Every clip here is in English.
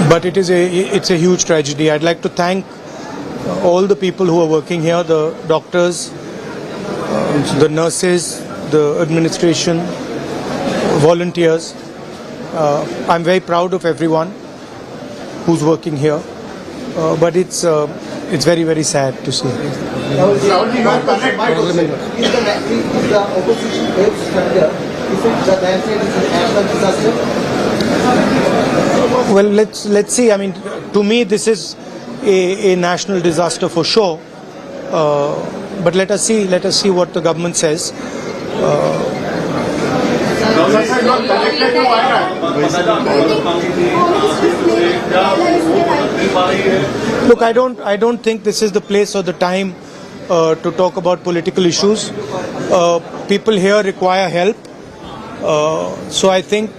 but it's a huge tragedy. I'd like to thank all the people who are working here, the doctors, the nurses, the administration, volunteers. I'm very proud of everyone who's working here, but it's very, very sad to see. Is the opposition helps India? Is it the landslide is an national disaster? Well, let's see. I mean, to me, this is a national disaster for sure. But let us see what the government says. Look, I don't think this is the place or the time to talk about political issues. People here require help. So I think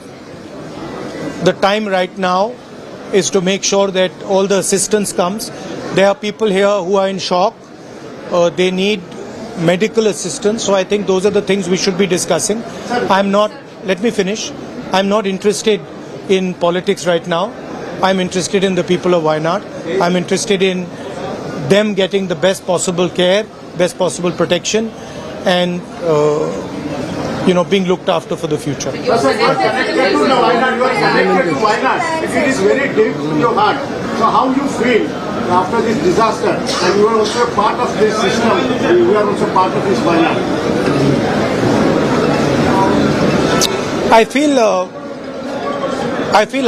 the time right now is to make sure that all the assistance comes. There are people here who are in shock. They need medical assistance. So I think those are the things we should be discussing. Let me finish. I'm not interested in politics right now. I'm interested in the people of Wayanad. I'm interested in them getting the best possible care, best possible protection, and being looked after for the future. You are connected to Wayanad. It is very deep to your heart. So how you feel after this disaster? And you are also part of this system. You are also part of this Wayanad. I feel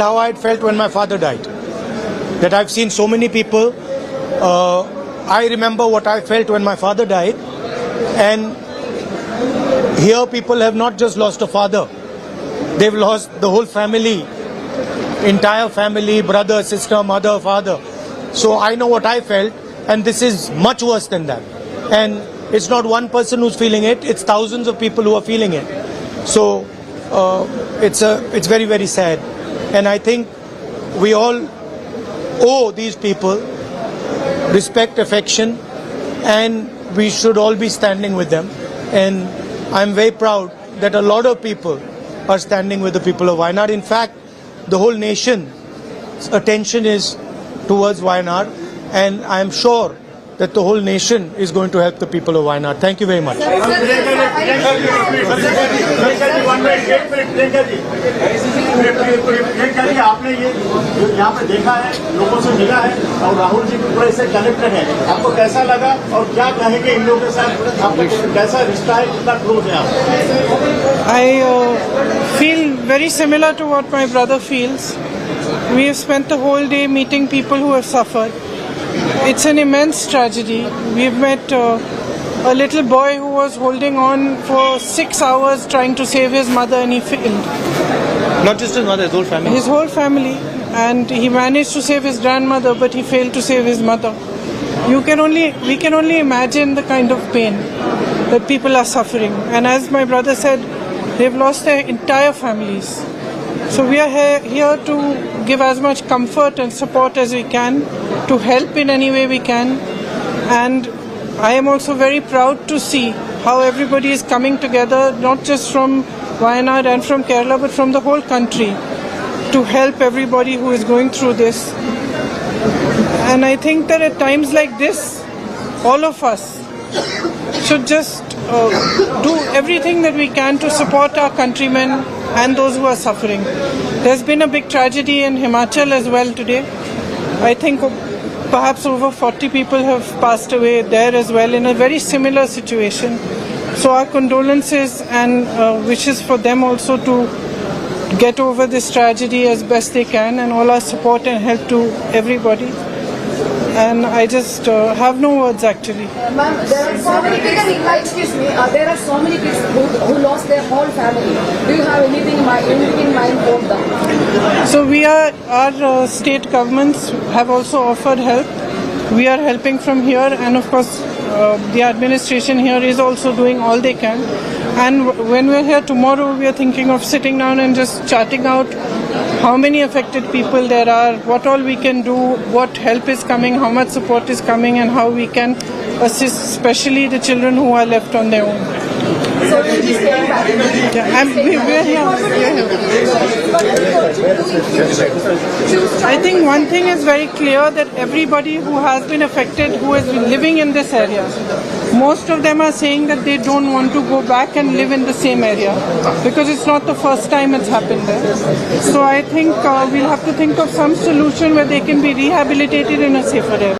how I felt when my father died. That I've seen so many people. I remember what I felt when my father died, and here people have not just lost a father, they've lost the whole family, entire family, brother, sister, mother, father. So I know what I felt, and this is much worse than that. And it's not one person who's feeling it, it's thousands of people who are feeling it. So it's very, very sad. And I think we all owe these people respect, affection, and we should all be standing with them. And I'm very proud that a lot of people are standing with the people of Wayanad. In fact, the whole nation's attention is towards Wayanad, and I'm sure that the whole nation is going to help the people of Wayanad. Thank you very much. आपने ये यहाँ पे देखा है, लोगों से मिला है और राहुल जी पूरे से कनेक्टेड है. आपको कैसा लगा और क्या कहेंगे इन लोगों के साथ? आपका कैसा रिश्ता है, कितना क्लोज है आप? I feel very similar to what my brother feels. We have spent the whole day meeting people who have suffered. It's an immense tragedy. We've met a little boy who was holding on for 6 hours trying to save his mother, and he failed. Not just his mother, his whole family. His whole family. And he managed to save his grandmother, but he failed to save his mother. We can only imagine the kind of pain that people are suffering. And as my brother said, they've lost their entire families. So we are here to give as much comfort and support as we can, to help in any way we can. And I am also very proud to see how everybody is coming together, not just from Wayanad and from Kerala, but from the whole country, to help everybody who is going through this. And I think that at times like this, all of us should just do everything that we can to support our countrymen and those who are suffering. There's been a big tragedy in Himachal as well today. I think perhaps over 40 people have passed away there as well in a very similar situation. So our condolences and wishes for them also to get over this tragedy as best they can, and all our support and help to everybody. And I just have no words actually. Ma'am, there are so many people, excuse me, there are so many people who lost their whole family. Do you have anything in mind for them? So our state governments have also offered help. We are helping from here, and of course the administration here is also doing all they can. And when we're here tomorrow, we are thinking of sitting down and just charting out how many affected people there are, what all we can do, what help is coming, how much support is coming, and how we can assist especially the children who are left on their own. So you will be staying back. Yeah, we're here. I think one thing is very clear, that everybody who has been affected, who has been living in this area, most of them are saying that they don't want to go back and live in the same area, because it's not the first time it's happened there. So I think we'll have to think of some solution where they can be rehabilitated in a safer area.